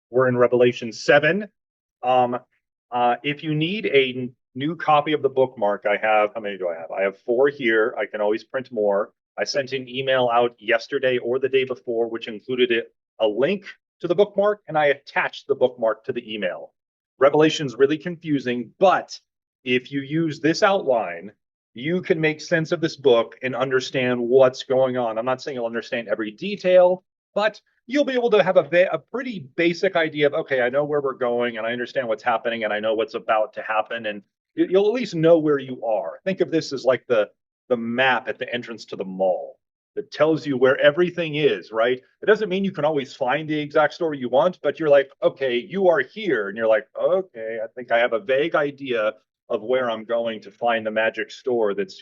We're in Revelation 7. Um, if you need a new copy of the bookmark, I have, how many do I have? I have four here. I can always print more. I sent an email out yesterday or the day before, which included a link to the bookmark, and I attached the bookmark to the email. Revelation's really confusing, but if you use this outline, you can make sense of this book and understand what's going on. I'm not saying you'll understand every detail, but you'll be able to have a pretty basic idea of, okay, I know where we're going and I understand what's happening and I know what's about to happen. And you'll at least know where you are. Think of this as like the map at the entrance to the mall that tells you where everything is, right? It doesn't mean you can always find the exact store you want, but you're like, okay, you are here. And you're like, okay, I think I have a vague idea of where I'm going to find the magic store that's,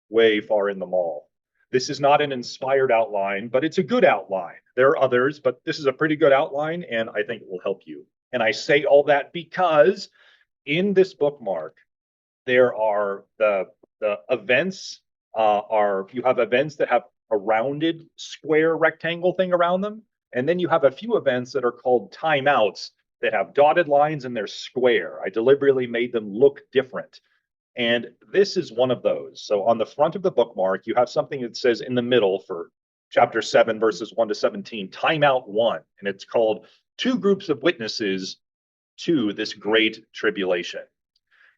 way far in the mall. This is not an inspired outline, but it's a good outline. There are others, but this is a pretty good outline, and I think it will help you. And I say all that because in this bookmark, there are the events are you have events that have a rounded square rectangle thing around them, and then you have a few events that are called timeouts that have dotted lines and they're square. I deliberately made them look different. And this is one of those. So on the front of the bookmark, you have something that says in the middle for chapter 7, verses 1 to 17, timeout 1. And it's called Two Groups of Witnesses to This Great Tribulation.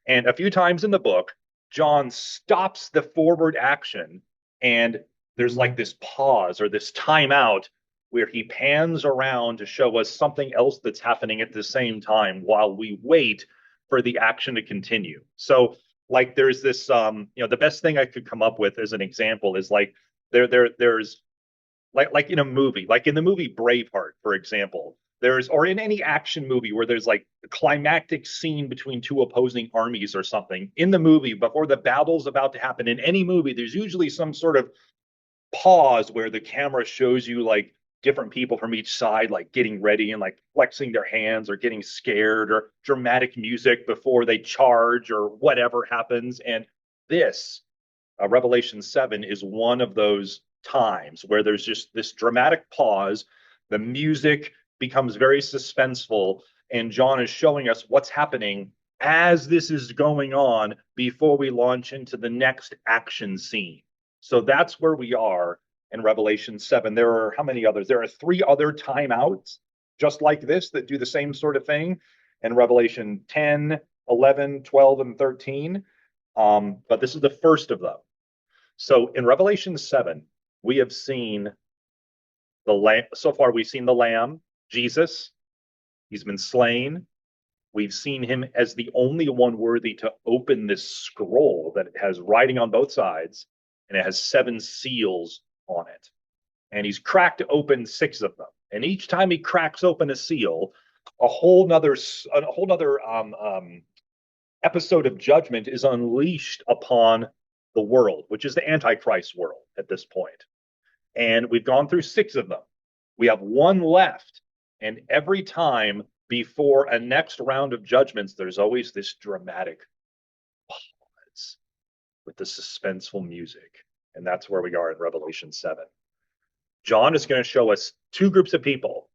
And a few times in the book, John stops the forward action and there's like this pause or this timeout where he pans around to show us something else that's happening at the same time while we wait for the action to continue. So like there's this the best thing I could come up with as an example is like there's like in a movie, like in the movie Braveheart, for example, there's or in any action movie where there's like a climactic scene between two opposing armies or something in the movie before the battle's about to happen. In any movie, there's usually some sort of pause where the camera shows you like different people from each side like getting ready and like flexing their hands or getting scared or dramatic music before they charge or whatever happens. And this Revelation 7 is one of those times where there's just this dramatic pause. The music becomes very suspenseful, and John is showing us what's happening as this is going on before we launch into the next action scene. So that's where we are in Revelation 7. There are how many others? There are three other timeouts just like this that do the same sort of thing in Revelation 10, 11, 12, and 13. But this is the first of them. So in Revelation 7, we have seen the lamb. So far, we've seen the lamb, Jesus. He's been slain. We've seen him as the only one worthy to open this scroll that has writing on both sides, and it has seven seals on it. And he's cracked open six of them. And each time he cracks open a seal, a whole nother episode of judgment is unleashed upon the world, which is the Antichrist world at this point. And we've gone through six of them. We have one left. And every time before a next round of judgments, there's always this dramatic pause with the suspenseful music. And that's where we are in Revelation 7. John is going to show us two groups of people,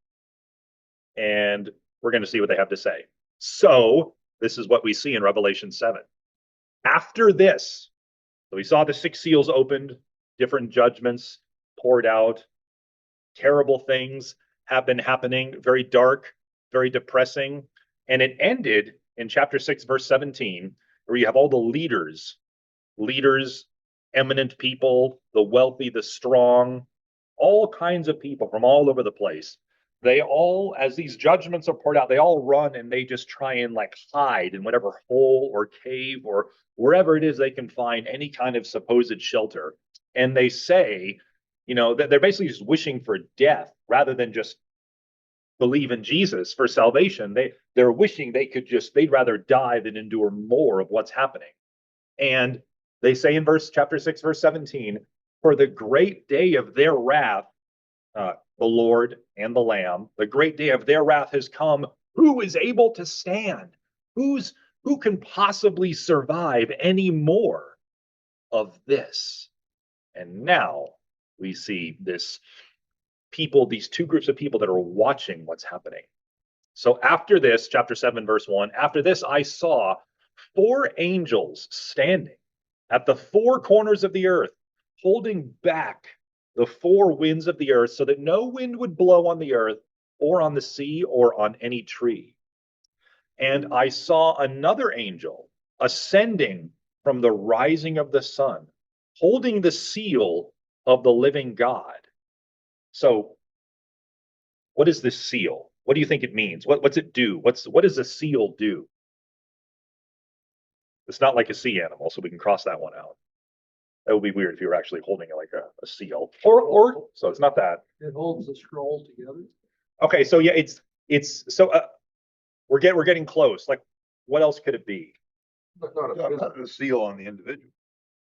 and we're going to see what they have to say. So, this is what we see in Revelation 7. After this, so we saw the six seals opened, different judgments poured out, terrible things have been happening, very dark, very depressing. And it ended in chapter 6, verse 17, where you have all the leaders, eminent people, the wealthy, the strong, all kinds of people from all over the place. They all, as these judgments are poured out, they all run and they just try and like hide in whatever hole or cave or wherever it is they can find any kind of supposed shelter. And they say, that they're basically just wishing for death rather than just believe in Jesus for salvation. They're wishing they'd rather die than endure more of what's happening. And they say in chapter 6, verse 17, for the great day of their wrath, the Lord and the Lamb, the great day of their wrath has come. Who is able to stand? Who can possibly survive any more of this? And now we see these two groups of people that are watching what's happening. So after this, chapter 7, verse 1, after this, I saw four angels standing at the four corners of the earth, holding back the four winds of the earth so that no wind would blow on the earth or on the sea or on any tree. And I saw another angel ascending from the rising of the sun, holding the seal of the living God. So, what is this seal? What do you think it means? What's it do? What does a seal do? It's not like a sea animal, so we can cross that one out. That would be weird if you were actually holding it like a seal. Or so it's not that. It holds the scroll together. Okay, so yeah, it's so we're getting close. Like, what else could it be? But not Yeah, not a seal on the individual.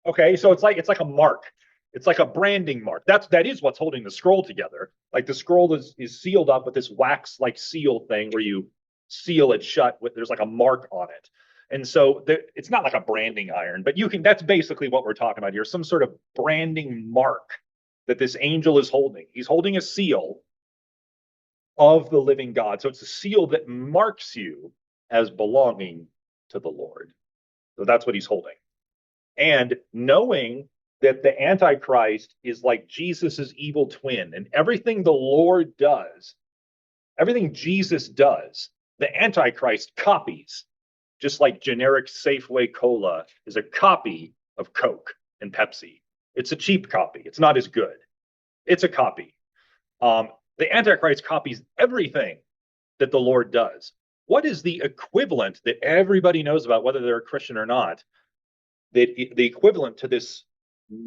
Okay, so it's like a mark. It's like a branding mark. That is what's holding the scroll together. Like the scroll is sealed up with this wax like seal thing where you seal it shut with there's like a mark on it. And so it's not like a branding iron, but that's basically what we're talking about here. Some sort of branding mark that this angel is holding. He's holding a seal of the living God. So it's a seal that marks you as belonging to the Lord. So that's what he's holding. And knowing that the Antichrist is like Jesus's evil twin, and everything the Lord does, everything Jesus does, the Antichrist copies, just like generic Safeway Cola is a copy of Coke and Pepsi. It's a cheap copy. It's not as good. It's a copy. The Antichrist copies everything that the Lord does. What is the equivalent that everybody knows about, whether they're a Christian or not, the equivalent to this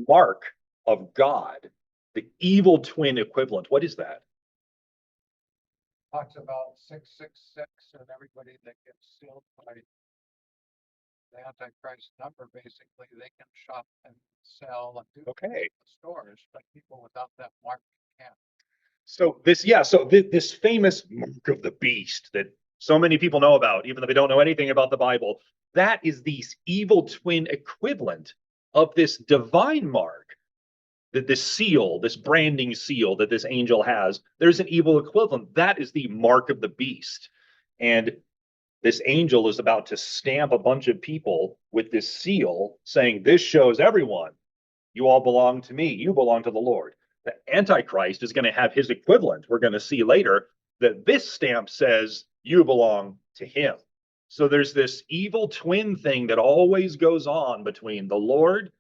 mark of God, the evil twin equivalent? What is that? Talks about 666 and everybody that gets sealed by the Antichrist number, basically, they can shop and sell and do Okay. in the stores, but people without that mark can't. So this famous mark of the beast that so many people know about, even though they don't know anything about the Bible, that is the evil twin equivalent of this divine mark, that this seal, this branding seal that this angel has. There's an evil equivalent. That is the mark of the beast. And this angel is about to stamp a bunch of people with this seal saying, this shows everyone, you all belong to me. You belong to the Lord. The Antichrist is going to have his equivalent. We're going to see later that this stamp says you belong to him. So there's this evil twin thing that always goes on between the Lord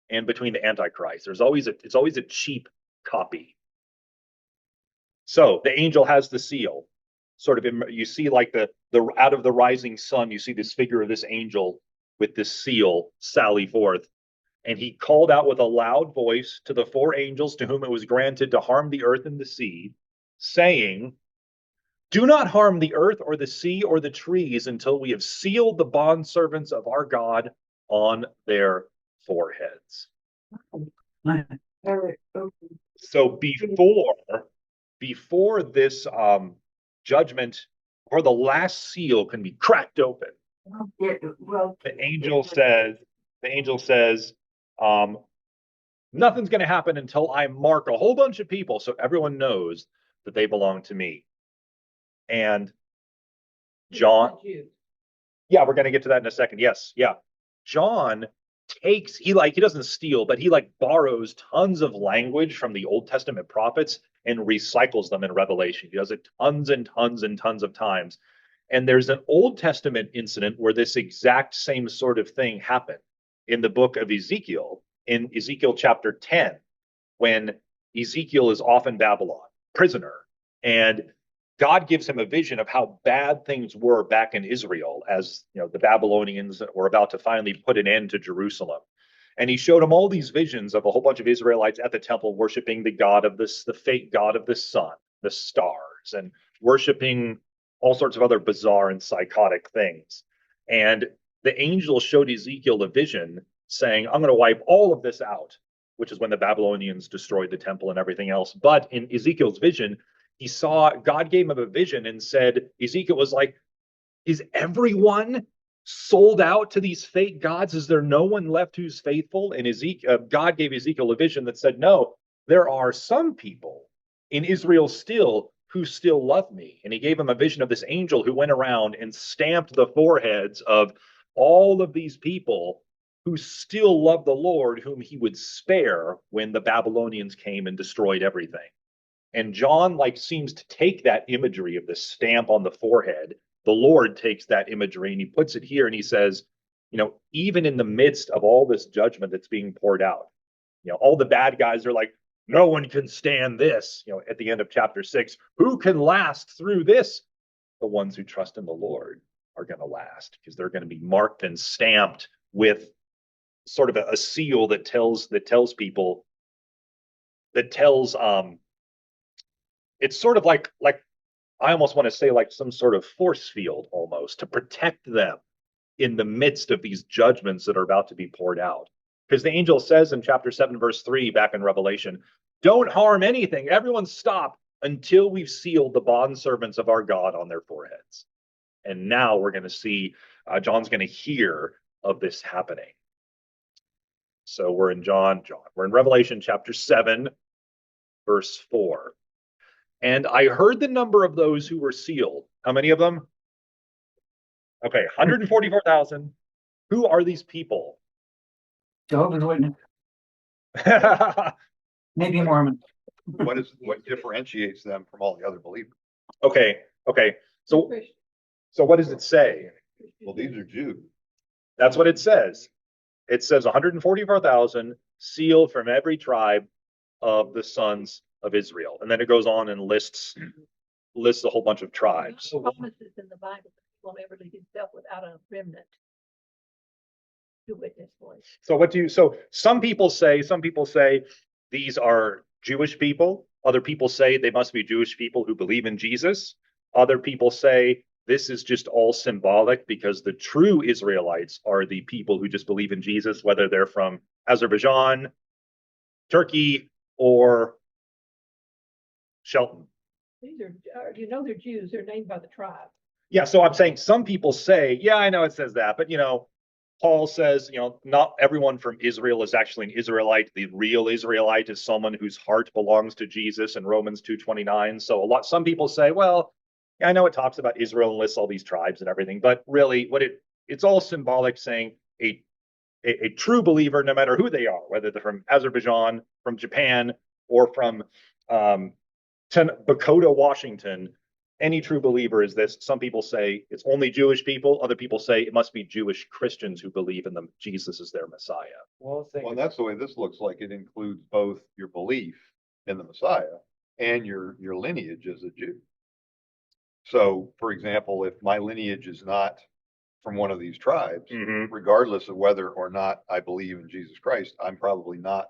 and between the Antichrist. It's always a cheap copy. So the angel has the seal. Sort of, you see like the out of the rising sun, you see this figure of this angel with this seal sally forth. And he called out with a loud voice to the four angels to whom it was granted to harm the earth and the sea, saying, do not harm the earth or the sea or the trees until we have sealed the bondservants of our God on their foreheads. So before this judgment, or the last seal can be cracked open, the angel says, nothing's going to happen until I mark a whole bunch of people so everyone knows that they belong to me. And John, yeah, we're going to get to that in a second. Yes, yeah. John he doesn't steal, but he borrows tons of language from the Old Testament prophets and recycles them in Revelation. He does it tons and tons and tons of times. And there's an Old Testament incident where this exact same sort of thing happened in the book of Ezekiel, in Ezekiel chapter 10, when Ezekiel is off in Babylon, prisoner, and God gives him a vision of how bad things were back in Israel as the Babylonians were about to finally put an end to Jerusalem. And he showed him all these visions of a whole bunch of Israelites at the temple worshiping the fake god of the sun, the stars, and worshiping all sorts of other bizarre and psychotic things. And the angel showed Ezekiel a vision saying, I'm going to wipe all of this out, which is when the Babylonians destroyed the temple and everything else. But in Ezekiel's vision, God gave him a vision and said, Ezekiel was like, is everyone sold out to these fake gods? Is there no one left who's faithful? And God gave Ezekiel a vision that said, no, there are some people in Israel still who still love me. And he gave him a vision of this angel who went around and stamped the foreheads of all of these people who still love the Lord, whom he would spare when the Babylonians came and destroyed everything. And John like seems to take that imagery of the stamp on the forehead. The Lord takes that imagery and he puts it here and he says, you know, even in the midst of all this judgment that's being poured out, you know, all the bad guys are like, no one can stand this. You know, at the end of chapter 6, who can last through this? The ones who trust in the Lord are going to last because they're going to be marked and stamped with sort of a seal that tells people it's sort of like I almost want to say like some sort of force field almost to protect them in the midst of these judgments that are about to be poured out. Because the angel says in chapter 7, verse 3, back in Revelation, don't harm anything. Everyone stop until we've sealed the bondservants of our God on their foreheads. And now we're going to see, John's going to hear of this happening. So we're in we're in Revelation chapter 7, verse 4. And I heard the number of those who were sealed. How many of them? Okay, 144,000. Who are these people? Jehovah's Witness, maybe Mormon. What differentiates them from all the other believers? Okay. So what does it say? Well, these are Jews. That's what it says. It says 144,000 sealed from every tribe of the sons of Israel. And then it goes on and lists a whole bunch of tribes. Promises in the Bible that he won't ever leave himself without a remnant to witness for him. So some people say these are Jewish people. Other people say they must be Jewish people who believe in Jesus. Other people say this is just all symbolic because the true Israelites are the people who just believe in Jesus, whether they're from Azerbaijan, Turkey, or Shelton. These are, they're Jews. They're named by the tribe. Yeah, so I'm saying some people say, yeah, I know it says that, but Paul says, not everyone from Israel is actually an Israelite. The real Israelite is someone whose heart belongs to Jesus in Romans 2:29. So some people say, well, I know it talks about Israel and lists all these tribes and everything, but really it's all symbolic, saying a true believer, no matter who they are, whether they're from Azerbaijan, from Japan, or from Bogota, Washington, any true believer is this. Some people say it's only Jewish people. Other people say it must be Jewish Christians who believe in them. Jesus is their Messiah. Well, that's the way this looks like. It includes both your belief in the Messiah and your lineage as a Jew. So, for example, if my lineage is not from one of these tribes, regardless of whether or not I believe in Jesus Christ, I'm probably not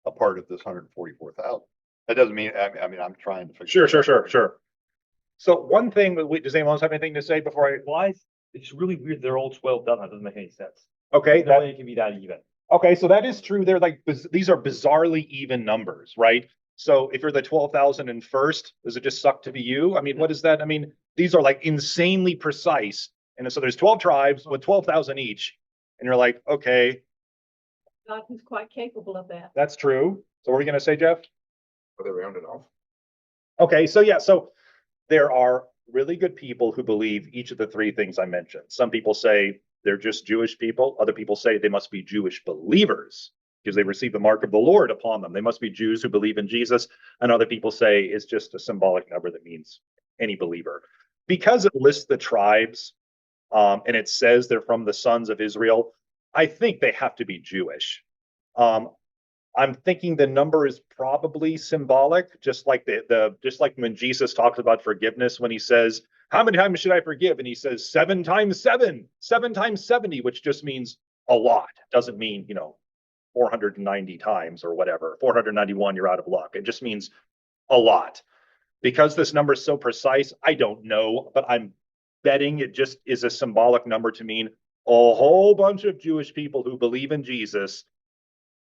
a part of this 144,000. That doesn't mean, I'm trying to figure. Sure. So one thing, does anyone else have anything to say before I? Why? It's really weird. They're all 12 done. That doesn't make any sense. Okay, No way it can be that even. Okay, so that is true. They're like, these are bizarrely even numbers, right? So if you're the 12,001st, does it just suck to be you? I mean, what is that? I mean, these are like insanely precise. And so there's 12 tribes with 12,000 each. And you're like, okay, God who's quite capable of that. that's true. So what are you going to say, Jeff? Are they rounded off? Okay, so yeah, so there are really good people who believe each of the three things I mentioned. Some people say they're just Jewish people. Other people say they must be Jewish believers because they receive the mark of the Lord upon them. They must be Jews who believe in Jesus. And other people say it's just a symbolic number that means any believer. Because it lists the tribes and it says they're from the sons of Israel, I think they have to be Jewish. I'm thinking the number is probably symbolic, just like just like when Jesus talks about forgiveness, when he says, how many times should I forgive? And he says 7 times 7, 7 times 70, which just means a lot. It doesn't mean, 490 times or whatever. 491, you're out of luck. It just means a lot. Because this number is so precise, I don't know, but I'm betting it just is a symbolic number to mean a whole bunch of Jewish people who believe in Jesus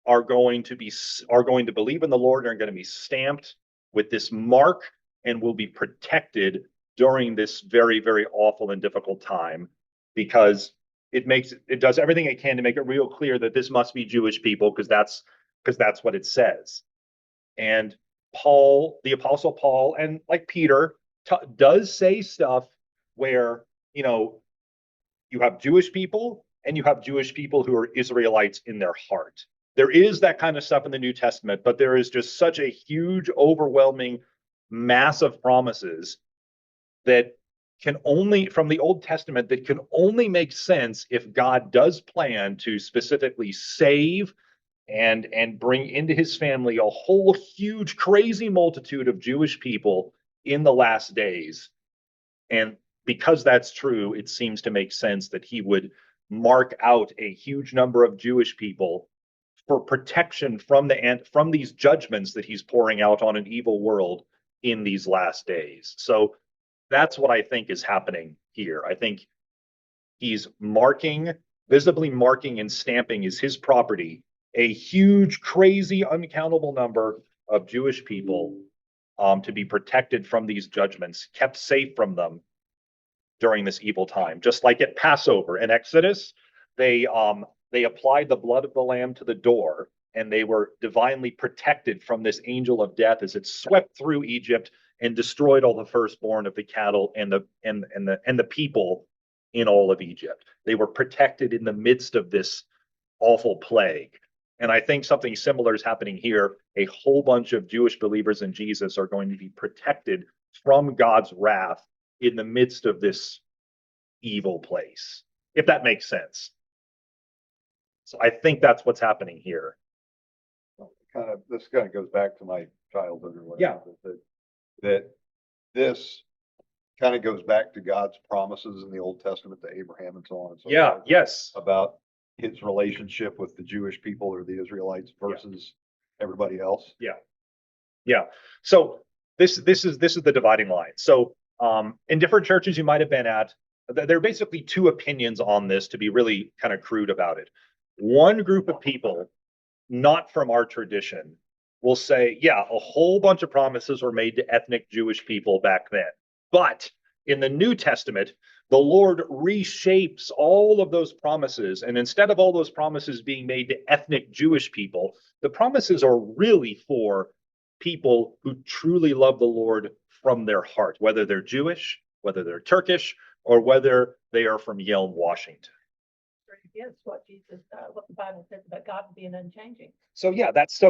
are going to believe in the Lord and are going to be stamped with this mark and will be protected during this very, very awful and difficult time, because it does everything it can to make it real clear that this must be Jewish people, because that's what it says. And Paul, the Apostle Paul, and like Peter, does say stuff where, you have Jewish people and you have Jewish people who are Israelites in their heart. There is that kind of stuff in the New Testament, but there is just such a huge, overwhelming mass of promises that can only, from the Old Testament, that can only make sense if God does plan to specifically save and bring into his family a whole huge, crazy multitude of Jewish people in the last days. And because that's true, it seems to make sense that he would mark out a huge number of Jewish people for protection from these judgments that he's pouring out on an evil world in these last days. So that's what I think is happening here. I think he's visibly marking and stamping as his property a huge, crazy, uncountable number of Jewish people to be protected from these judgments, kept safe from them during this evil time. Just like at Passover in Exodus, they applied the blood of the lamb to the door, and they were divinely protected from this angel of death as it swept through Egypt and destroyed all the firstborn of the cattle and the people in all of Egypt. They were protected in the midst of this awful plague. And I think something similar is happening here. A whole bunch of Jewish believers in Jesus are going to be protected from God's wrath in the midst of this evil place, if that makes sense. So I think that's what's happening here. This kind of goes back to my childhood or whatever. That this kind of goes back to God's promises in the Old Testament to Abraham and so on and so forth. Yes. About his relationship with the Jewish people or the Israelites versus everybody else. Yeah. So this is the dividing line. So in different churches you might have been at, there are basically two opinions on this, to be really kind of crude about it. One group of people, not from our tradition, will say, yeah, a whole bunch of promises were made to ethnic Jewish people back then. But in the New Testament, the Lord reshapes all of those promises. And instead of all those promises being made to ethnic Jewish people, the promises are really for people who truly love the Lord from their heart, whether they're Jewish, whether they're Turkish, or whether they are from Yale, Washington. Against what the Bible says about God being unchanging. So that's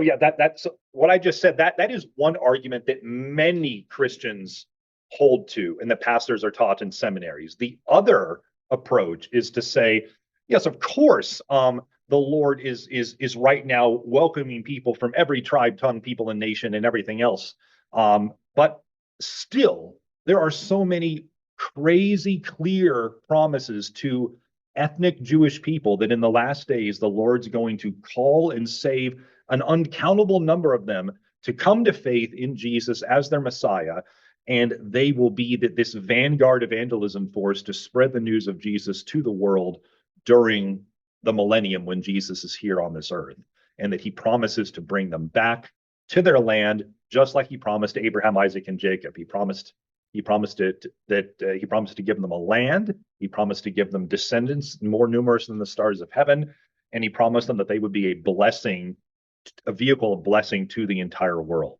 what I just said. That is one argument that many Christians hold to, and the pastors are taught in seminaries. The other approach is to say, yes, of course, the Lord is right now welcoming people from every tribe, tongue, people, and nation, and everything else. But still, there are so many crazy, clear promises to ethnic Jewish people that in the last days, the Lord's going to call and save an uncountable number of them to come to faith in Jesus as their Messiah. And they will be this vanguard evangelism force to spread the news of Jesus to the world during the millennium when Jesus is here on this earth. And that he promises to bring them back to their land, just like he promised to Abraham, Isaac, and Jacob. He promised to give them a land. He promised to give them descendants more numerous than the stars of heaven. And he promised them that they would be a vehicle of blessing to the entire world.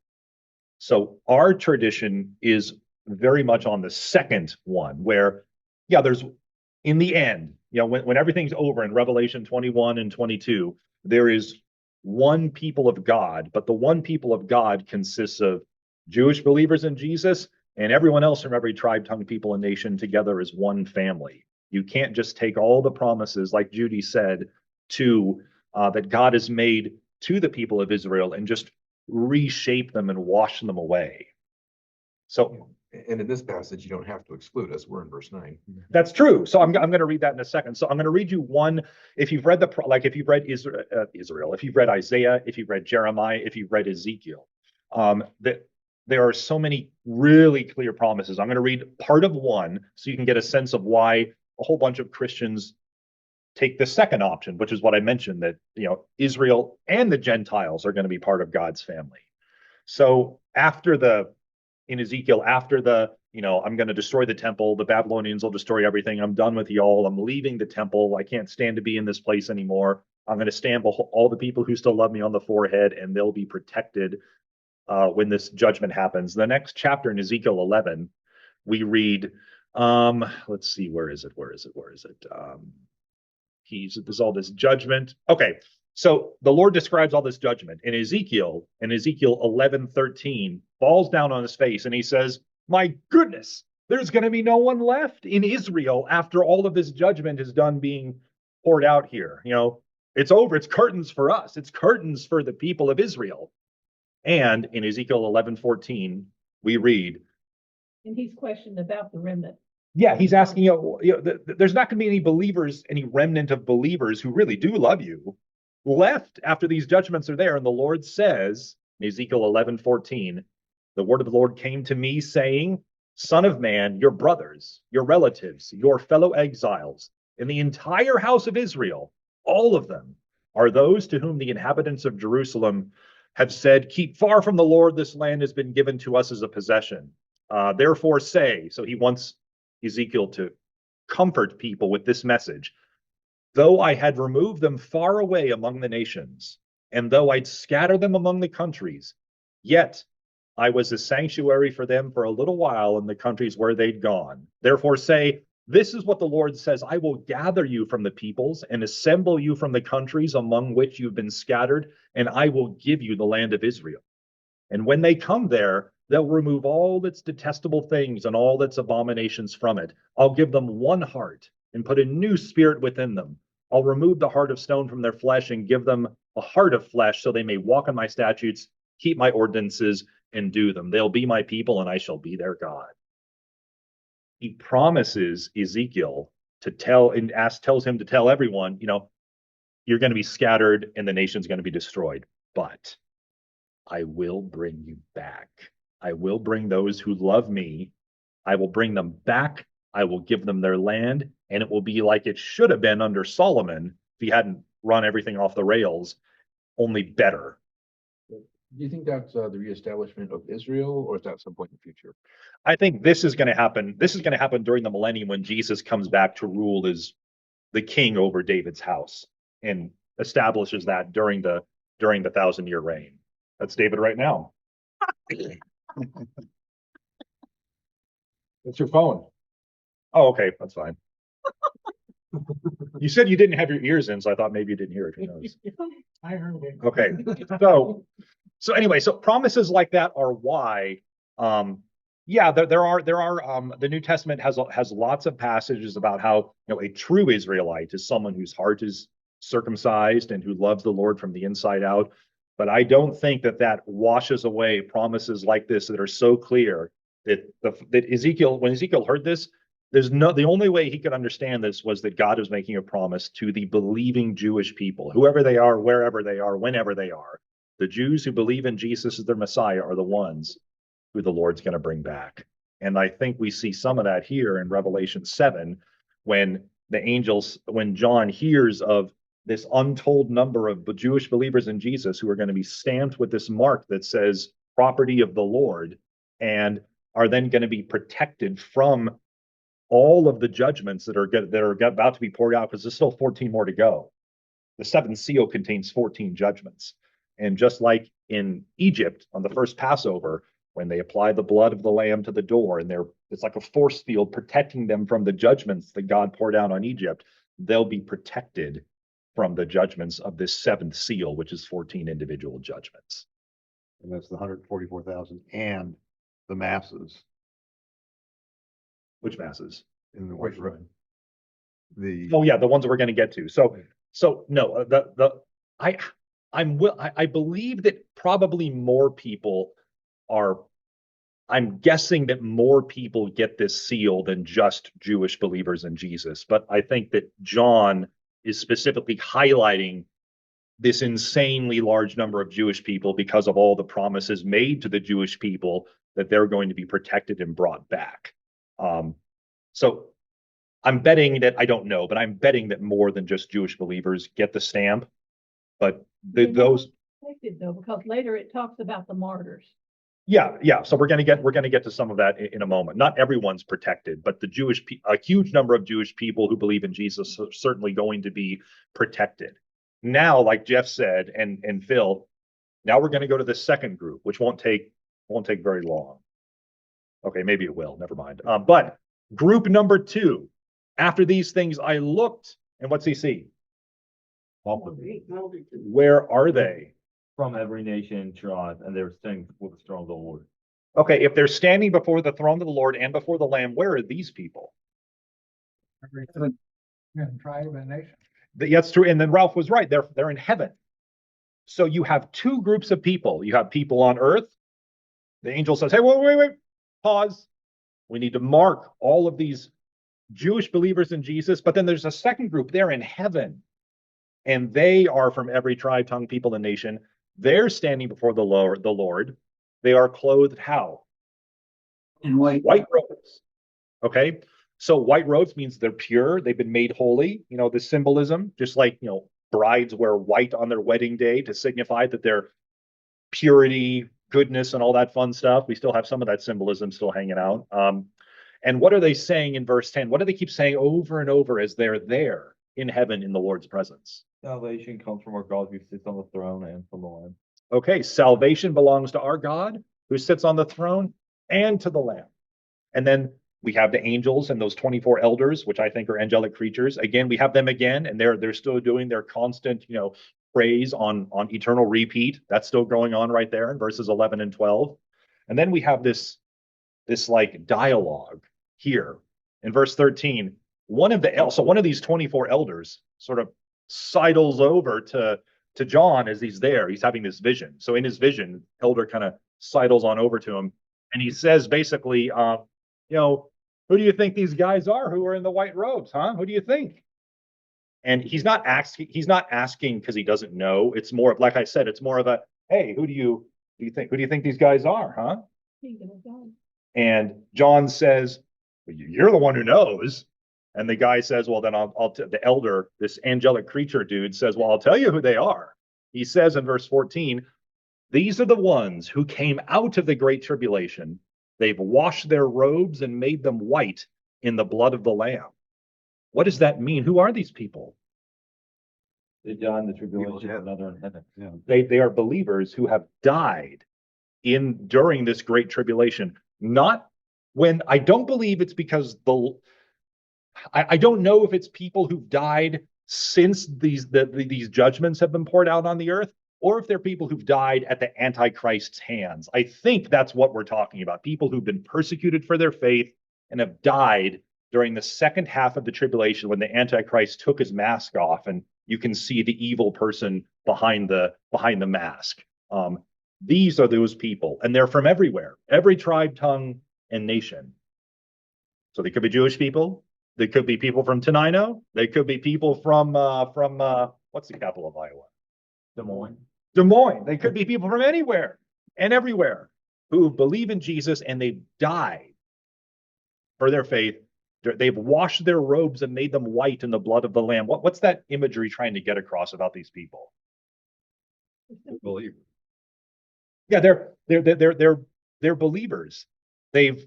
So our tradition is very much on the second one, where, there's, in the end, when everything's over in Revelation 21 and 22, there is one people of God, but the one people of God consists of Jewish believers in Jesus and everyone else from every tribe, tongue, people, and nation together as one family. You can't just take all the promises, like Judy said, that God has made to the people of Israel and just reshape them and wash them away. So, and in this passage, you don't have to exclude us. We're in verse 9. That's true. So I'm going to read that in a second. So I'm going to read you one. If you've read if you've read Israel, if you've read Isaiah, if you've read Jeremiah, if you've read Ezekiel, that there are so many really clear promises. I'm going to read part of one so you can get a sense of why a whole bunch of Christians take the second option, which is what I mentioned, that Israel and the Gentiles are going to be part of God's family. So in Ezekiel, I'm going to destroy the temple, the Babylonians will destroy everything. I'm done with y'all. I'm leaving the temple. I can't stand to be in this place anymore. I'm going to stamp all the people who still love me on the forehead, and they'll be protected when this judgment happens. The next chapter in Ezekiel 11, we read, let's see, where is it? There's all this judgment. Okay, so the Lord describes all this judgment in Ezekiel 11:13, falls down on his face and he says, my goodness, there's going to be no one left in Israel after all of this judgment is done being poured out here. It's over. It's curtains for us. It's curtains for the people of Israel. And in Ezekiel 11:14, we read, And he's questioned about the remnant. yeah, he's asking, there's not going to be any believers, any remnant of believers who really do love you left after these judgments are there. And the Lord says, in Ezekiel 11:14, the word of the Lord came to me saying, Son of man, your brothers, your relatives, your fellow exiles, in the entire house of Israel, all of them are those to whom the inhabitants of Jerusalem have said, keep far from the Lord, this land has been given to us as a possession. Therefore say, so he wants Ezekiel to comfort people with this message. Though I had removed them far away among the nations, and though I'd scatter them among the countries, yet I was a sanctuary for them for a little while in the countries where they'd gone. Therefore say, this is what the Lord says, I will gather you from the peoples and assemble you from the countries among which you've been scattered, and I will give you the land of Israel. And when they come there, they'll remove all its detestable things and all its abominations from it. I'll give them one heart and put a new spirit within them. I'll remove the heart of stone from their flesh and give them a heart of flesh so they may walk in my statutes, keep my ordinances, and do them. They'll be my people and I shall be their God. He promises Ezekiel to tell and tells him to tell everyone, you're going to be scattered and the nation's going to be destroyed, but I will bring you back. I will bring those who love me. I will bring them back. I will give them their land, and it will be like it should have been under Solomon if he hadn't run everything off the rails, only better. Do you think that's the reestablishment of Israel, or is that some point in the future? I think this is going to happen. This is going to happen during the millennium when Jesus comes back to rule as the king over David's house and establishes that during the 1,000-year reign. That's David right now. It's your phone. Oh, okay, that's fine. You said you didn't have your ears in, so I thought maybe you didn't hear it. Who knows? I heard it. Okay, so anyway, so promises like that are why, there are the New Testament has lots of passages about how a true Israelite is someone whose heart is circumcised and who loves the Lord from the inside out. But I don't think that washes away promises like this that are so clear that Ezekiel, when Ezekiel heard this, the only way he could understand this was that God was making a promise to the believing Jewish people, whoever they are, wherever they are, whenever they are. The Jews who believe in Jesus as their Messiah are the ones who the Lord's going to bring back. And I think we see some of that here in Revelation 7, when John hears of this untold number of Jewish believers in Jesus who are going to be stamped with this mark that says property of the Lord, and are then going to be protected from all of the judgments that are about to be poured out, because there's still 14 more to go. The seventh seal contains 14 judgments. And just like in Egypt on the first Passover, when they apply the blood of the lamb to the door, and it's like a force field protecting them from the judgments that God poured out on Egypt, they'll be protected from the judgments of this seventh seal, which is 14 individual judgments. And that's the 144,000 and the masses Which masses? in the Which one? Oh yeah, the ones that we're going to get to. So no, I believe that probably more people are. I'm guessing that more people get this seal than just Jewish believers in Jesus. But I think that John is specifically highlighting this insanely large number of Jewish people because of all the promises made to the Jewish people that they're going to be protected and brought back. So I'm betting that, I don't know, but I'm betting that more than just Jewish believers get the stamp. But those, Protected though, because later it talks about the martyrs. yeah. So we're going to get to some of that in a moment. Not everyone's protected, but a huge number of Jewish people who believe in Jesus are certainly going to be protected. Now, like Jeff said, and Phil, now we're going to go to the second group, which won't take very long. Okay, maybe it will, never mind. But group number 2, after these things I looked, and what's he see? Where are they? From every nation, tribe, and they were standing before the throne of the Lord. Okay, if they're standing before the throne of the Lord and before the Lamb, where are these people? Every tribe and nation. That's true. And then Ralph was right. They're in heaven. So you have 2 groups of people. You have people on earth. The angel says, hey, wait, pause. We need to mark all of these Jewish believers in Jesus. But then there's a second group. They're in heaven. And they are from every tribe, tongue, people, and nation. They're standing before the Lord. They are clothed how? And white. White robes. Okay. So white robes means they're pure. They've been made holy. You know, the symbolism, just like, you know, brides wear white on their wedding day to signify that their purity, goodness, and all that fun stuff. We still have some of that symbolism still hanging out. And what are they saying in verse 10? What do they keep saying over and over as they're there in heaven in the Lord's presence? Salvation comes from our God who sits on the throne and from the Lamb. Okay, salvation belongs to our God who sits on the throne and to the Lamb. And then we have the angels and those 24 elders, which I think are angelic creatures. Again, we have them again, and they're still doing their constant, you know, praise on eternal repeat. That's still going on right there in verses 11 and 12. And then we have this like dialogue here in verse 13. One of these 24 elders sort of sidles over to John as he's there. He's having this vision. So in his vision, elder kind of sidles on over to him, and he says basically, you know, who do you think these guys are who are in the white robes, huh? Who do you think? And he's not asking because he doesn't know. It's more of, like I said, it's more of a, hey, who do you think these guys are, huh? Kingdom of God. And John says, you're the one who knows. And the guy says, well, then the elder, this angelic creature dude says, well, I'll tell you who they are. He says in verse 14, these are the ones who came out of the great tribulation. They've washed their robes and made them white in the blood of the Lamb. What does that mean? Who are these people? They died in the tribulation, Yeah. another in heaven. Yeah. They are believers who have died during this great tribulation. Not when, I don't believe it's because I don't know if it's people who've died since these judgments have been poured out on the earth, or if they're people who've died at the Antichrist's hands. I think that's what we're talking about. People who've been persecuted for their faith and have died during the second half of the tribulation when the Antichrist took his mask off and you can see the evil person behind the mask. These are those people, and they're from everywhere, every tribe, tongue, and nation. So they could be Jewish people. They could be people from Tenino. They could be people from what's the capital of Iowa? Des Moines. Des Moines. They could be people from anywhere and everywhere who believe in Jesus and they've died for their faith. They've washed their robes and made them white in the blood of the Lamb. What's that imagery trying to get across about these people? Believer. Yeah, they're believers. They've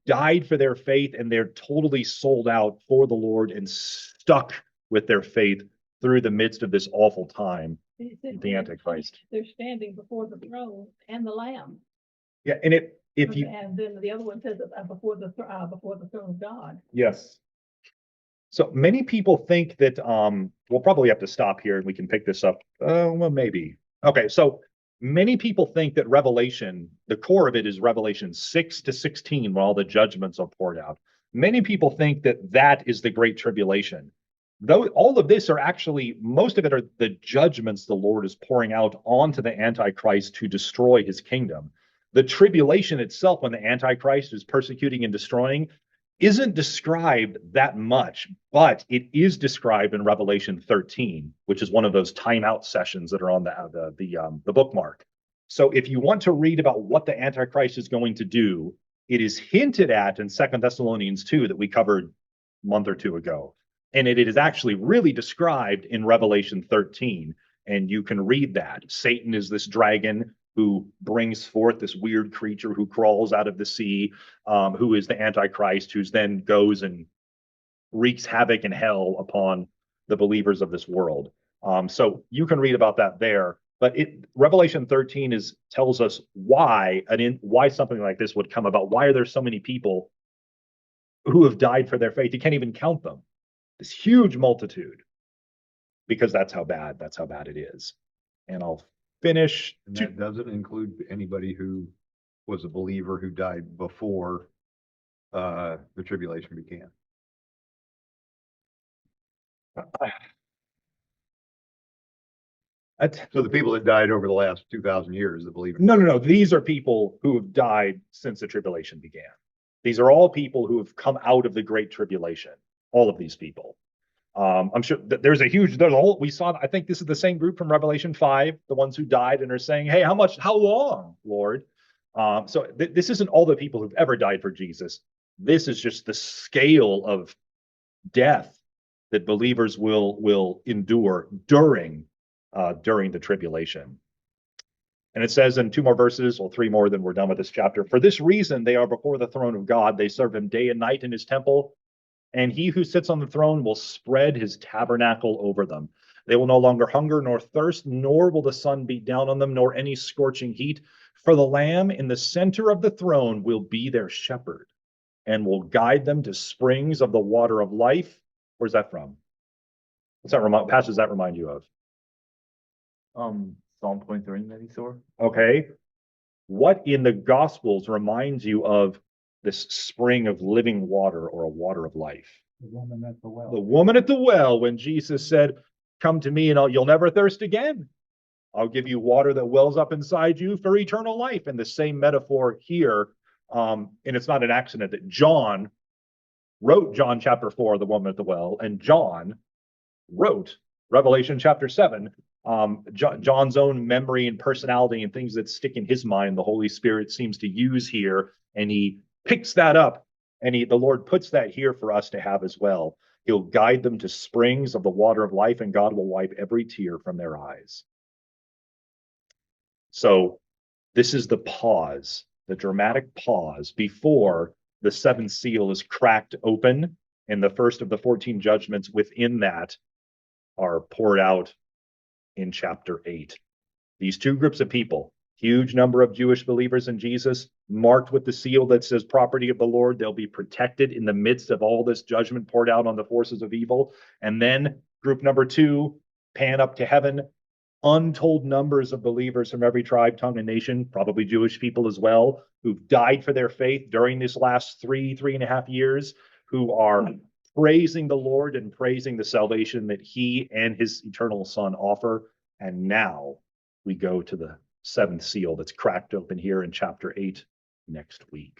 died for their faith and they're totally sold out for the Lord and stuck with their faith through the midst of this awful time. The Antichrist. They're standing before the throne and the Lamb. Yeah, and if you And then the other one says before the throne of God. yes. So many people think that we'll probably have to stop here and we can pick this up. Well, maybe. Okay, so many people think that Revelation, the core of it is Revelation 6 to 16, when all the judgments are poured out. Many people think that that is the Great Tribulation. Though all of this are actually, most of it are the judgments the Lord is pouring out onto the Antichrist to destroy his kingdom. The tribulation itself, when the Antichrist is persecuting and destroying, isn't described that much, but it is described in Revelation 13, which is one of those timeout sessions that are on the bookmark. So if you want to read about what the Antichrist is going to do, it is hinted at in 2 Thessalonians 2 that we covered a month or two ago. And it is actually really described in Revelation 13. And you can read that. Satan is this dragon who brings forth this weird creature who crawls out of the sea, who is the Antichrist, who then goes and wreaks havoc in hell upon the believers of this world. So you can read about that there. But Revelation 13 tells us why why something like this would come about. Why are there so many people who have died for their faith? You can't even count them. This huge multitude, because that's how bad it is. And I'll finish. And that doesn't include anybody who was a believer who died before the tribulation began. So the people that died over the last 2,000 years, the believers. No. These are people who have died since the tribulation began. These are all people who have come out of the great tribulation. All of these people. I'm sure there's a whole, we saw, I think this is the same group from Revelation 5, the ones who died and are saying, hey, how long, Lord? So this isn't all the people who've ever died for Jesus. This is just the scale of death that believers will endure during the tribulation. And it says in 2 more verses, or 3 more, then we're done with this chapter. For this reason, they are before the throne of God. They serve him day and night in his temple. And he who sits on the throne will spread his tabernacle over them. They will no longer hunger nor thirst, nor will the sun beat down on them, nor any scorching heat. For the Lamb in the center of the throne will be their shepherd and will guide them to springs of the water of life. Where's that from? What's that passage that remind you of? Psalm 23, maybe, Thor? Okay. What in the Gospels reminds you of this spring of living water or a water of life? The woman at the well. The woman at the well, when Jesus said, come to me and you'll never thirst again. I'll give you water that wells up inside you for eternal life. And the same metaphor here. And it's not an accident that John wrote John chapter 4, the woman at the well, and John wrote Revelation chapter 7. John's own memory and personality and things that stick in his mind, the Holy Spirit seems to use here, and he picks that up, and the Lord puts that here for us to have as well. He'll guide them to springs of the water of life, and God will wipe every tear from their eyes. So this is the pause, the dramatic pause before the seventh seal is cracked open, and the first of the 14 judgments within that are poured out in chapter 8. These two groups of people, huge number of Jewish believers in Jesus, marked with the seal that says property of the Lord. They'll be protected in the midst of all this judgment poured out on the forces of evil. And then group number 2, pan up to heaven, untold numbers of believers from every tribe, tongue, and nation, probably Jewish people as well, who've died for their faith during this last 3.5 years, who are praising the Lord and praising the salvation that he and his eternal Son offer. And now we go to the seventh seal that's cracked open here in chapter 8 next week.